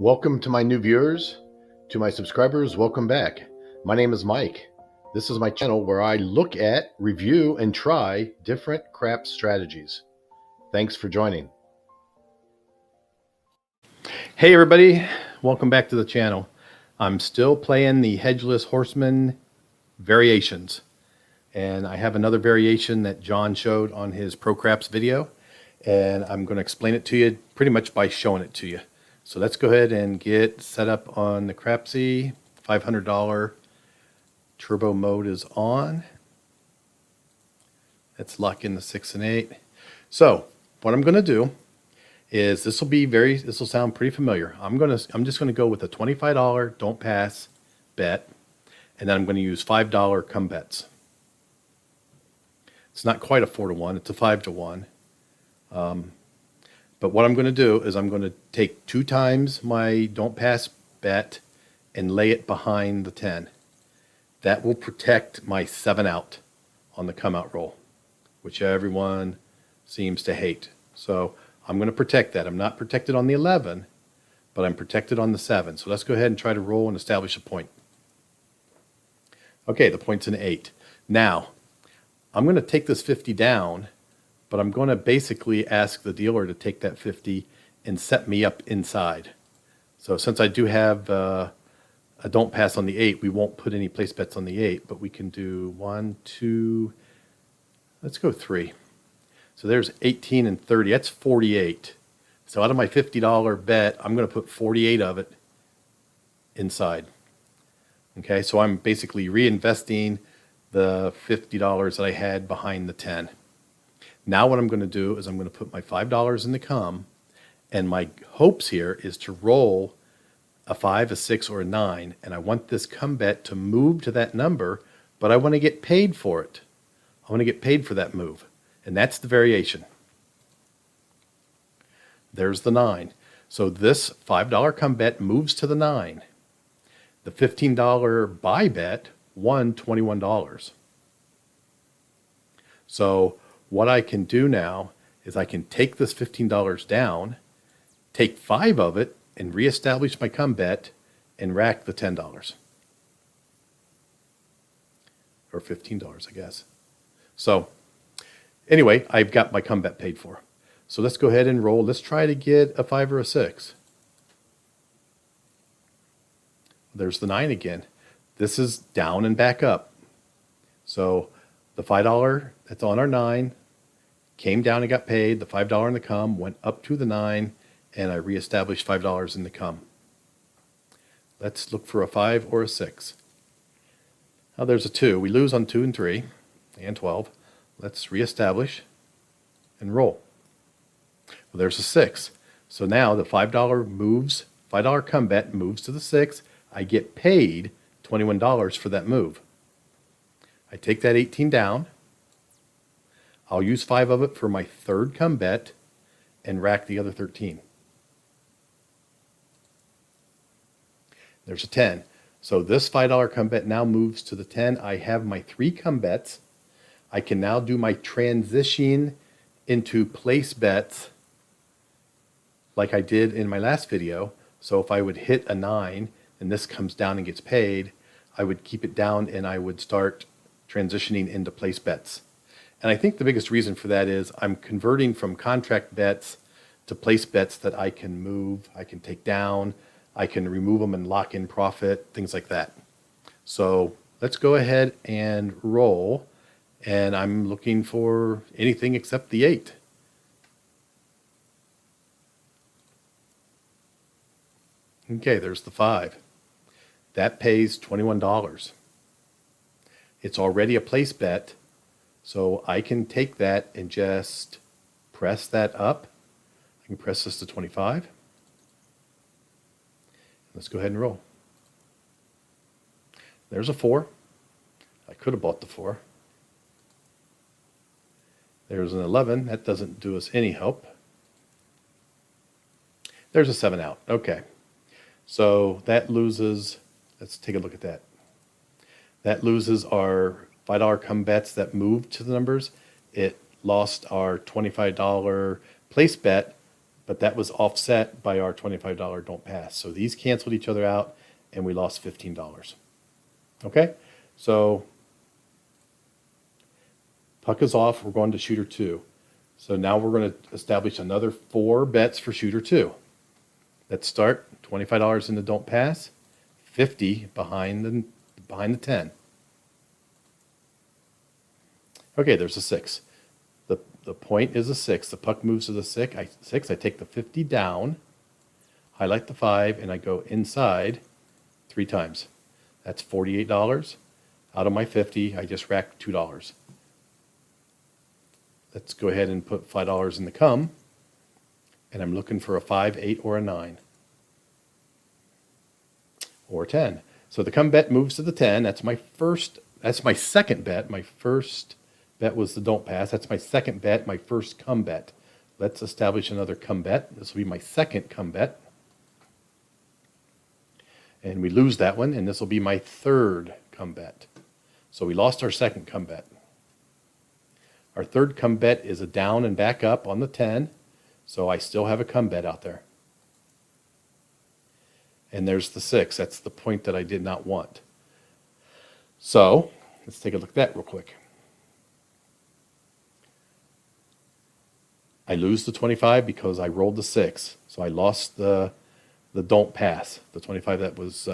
Welcome to my new viewers. To my subscribers, welcome back. My name is Mike. This is my channel where I look at, review, and try different craps strategies. Thanks for joining. Hey everybody, welcome back to the channel. I'm still playing the Hedgeless Horseman variations. And I have another variation that John showed on his Pro Craps video. And I'm going to explain it to you pretty much by showing it to you. So let's go ahead and get set up on the Crapsy. $500 turbo mode is on. Let's lock in the 6 and 8. So what I'm going to do is this will sound pretty familiar. I'm just going to go with a $25 don't pass bet, and then I'm going to use $5 come bets. It's not quite a 4-to-1, it's a 5-to-1. But what I'm going to do is I'm going to take 2 times my don't pass bet and lay it behind the 10. That will protect my 7 out on the come out roll, which everyone seems to hate. So I'm going to protect that. I'm not protected on the 11, but I'm protected on the 7. So let's go ahead and try to roll and establish a point. Okay, the point's an 8. Now, I'm going to take this 50 down, but I'm going to basically ask the dealer to take that 50 and set me up inside. So since I do have a don't pass on the 8, we won't put any place bets on the 8, but we can do 1, 2, let's go 3. So there's 18 and 30, that's 48. So out of my $50 bet, I'm going to put 48 of it inside. Okay, so I'm basically reinvesting the $50 that I had behind the 10. Now what I'm going to do is I'm going to put my $5 in the come, and my hopes here is to roll a 5, a 6, or a 9, and I want this come bet to move to that number, but I want to get paid for it. I want to get paid for that move, and that's the variation. There's the 9. So this $5 come bet moves to the 9. The $15 buy bet won $21. So what I can do now is I can take this $15 down, take 5 of it, and reestablish my come bet and rack the $10. Or $15, I guess. So anyway, I've got my come bet paid for. So let's go ahead and roll. Let's try to get a 5 or a 6. There's the 9 again. This is down and back up. So the $5 that's on our 9 came down and got paid. The $5 in the come went up to the 9, and I reestablished $5 in the come. Let's look for a 5 or a 6. Now there's a 2. We lose on 2 and 3 and 12. Let's reestablish and roll. Well, there's a 6. So now the $5 moves, $5 come bet moves to the 6. I get paid $21 for that move. I take that 18 down. I'll use 5 of it for my 3rd come bet and rack the other 13. There's a 10. So this $5 come bet now moves to the 10. I have my 3 come bets. I can now do my transition into place bets like I did in my last video. So if I would hit a 9 and this comes down and gets paid, I would keep it down and I would start transitioning into place bets. And I think the biggest reason for that is I'm converting from contract bets to place bets that I can move, I can take down, I can remove them and lock in profit, things like that. So let's go ahead and roll. And I'm looking for anything except the 8. Okay, there's the 5. That pays $21. It's already a place bet, so I can take that and just press that up. I can press this to 25. Let's go ahead and roll. There's a 4. I could have bought the 4. There's an 11. That doesn't do us any help. There's a 7 out. Okay. So that loses, let's take a look at that. That loses our $5 come bets that moved to the numbers. It lost our $25 place bet, but that was offset by our $25 don't pass. So these canceled each other out, and we lost $15. Okay, so puck is off. We're going to shooter 2. So now we're going to establish another 4 bets for shooter 2. Let's start. $25 in the don't pass, 50 behind the 10. Okay, there's a 6. The point is a 6. The puck moves to the 6. I take the 50 down, highlight the 5, and I go inside 3 times. That's $48. Out of my 50, I just racked $2. Let's go ahead and put $5 in the come, and I'm looking for a 5, 8, or a 9. Or 10. So the come bet moves to the 10. That's my second bet. My first bet was the don't pass. That's my second bet, my first come bet. Let's establish another come bet. This will be my second come bet. And we lose that one, and this will be my third come bet. So we lost our second come bet. Our third come bet is a down and back up on the 10. So I still have a come bet out there. And there's the 6. That's the point that I did not want. So let's take a look at that real quick. I lose the 25 because I rolled the 6. So I lost the don't pass, the 25 that was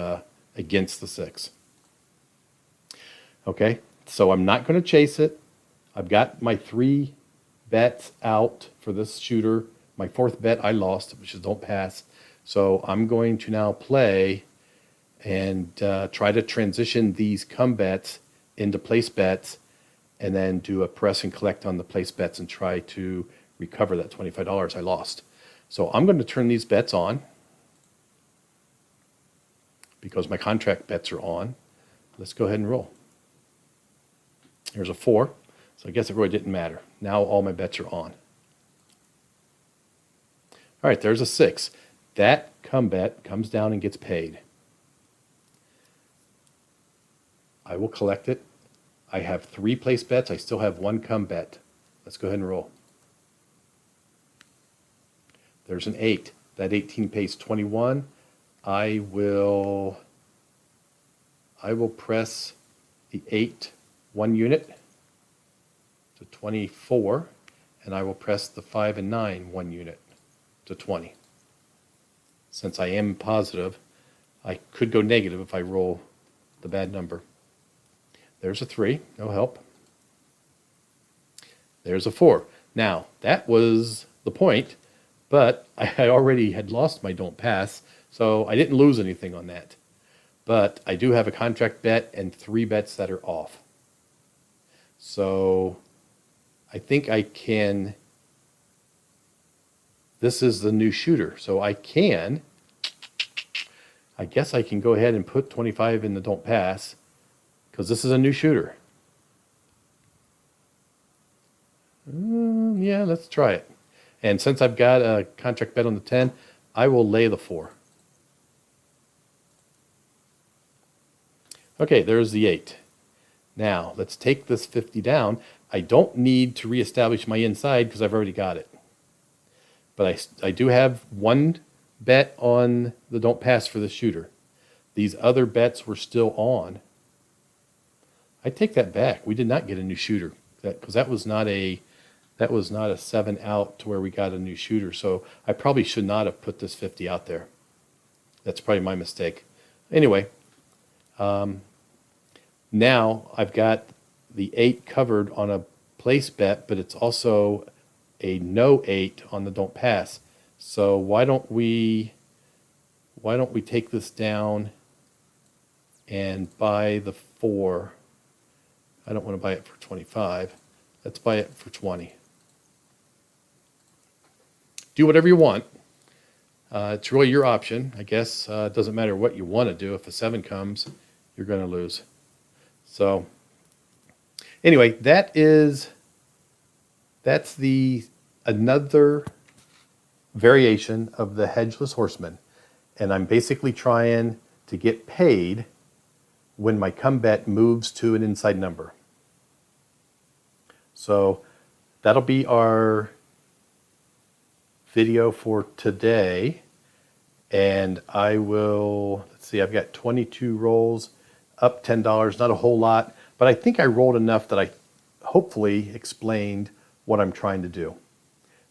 against the 6. Okay, so I'm not going to chase it. I've got my 3 bets out for this shooter. My 4th bet I lost, which is don't pass. So I'm going to now play and try to transition these come bets into place bets, and then do a press and collect on the place bets and try to recover that $25 I lost. So I'm going to turn these bets on because my contract bets are on. Let's go ahead and roll. Here's a 4. So I guess it really didn't matter. Now all my bets are on. All right, there's a 6. That come bet comes down and gets paid. I will collect it. I have 3 place bets. I still have 1 come bet. Let's go ahead and roll. There's an 8. That 18 pays 21. I will press the 8 1 unit to 24, and I will press the 5 and 9 1 unit to 20. Since I am positive, I could go negative if I roll the bad number. There's a 3, no help. There's a 4. Now, that was the point, but I already had lost my don't pass, so I didn't lose anything on that. But I do have a contract bet and 3 bets that are off. So I think I can, this is the new shooter. So I guess I can go ahead and put 25 in the don't pass because this is a new shooter. Yeah, let's try it. And since I've got a contract bet on the 10, I will lay the 4. Okay, there's the 8. Now, let's take this 50 down. I don't need to reestablish my inside because I've already got it. But I do have 1 bet on the don't pass for the shooter. These other bets were still on. I take that back. We did not get a new shooter because that was not a 7 out to where we got a new shooter. So I probably should not have put this 50 out there. That's probably my mistake. Anyway, now I've got the 8 covered on a place bet, but it's also a no 8 on the don't pass. So why don't we take this down and buy the 4? I don't want to buy it for 25. Let's buy it for 20. Do whatever you want. It's really your option. I guess it doesn't matter what you want to do. If a 7 comes, you're going to lose. So anyway, that's another variation of the Hedgeless Horseman. And I'm basically trying to get paid when my come bet moves to an inside number. So that'll be our video for today. And I will, let's see, I've got 22 rolls, up $10, not a whole lot, but I think I rolled enough that I hopefully explained what I'm trying to do.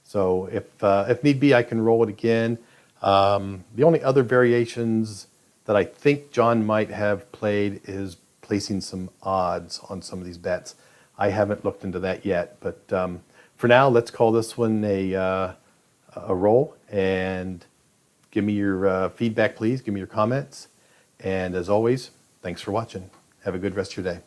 So if need be, I can roll it again. The only other variations that I think John might have played is placing some odds on some of these bets. I haven't looked into that yet, but for now, let's call this one a roll, and give me your feedback, please. Give me your comments. And as always, thanks for watching. Have a good rest of your day.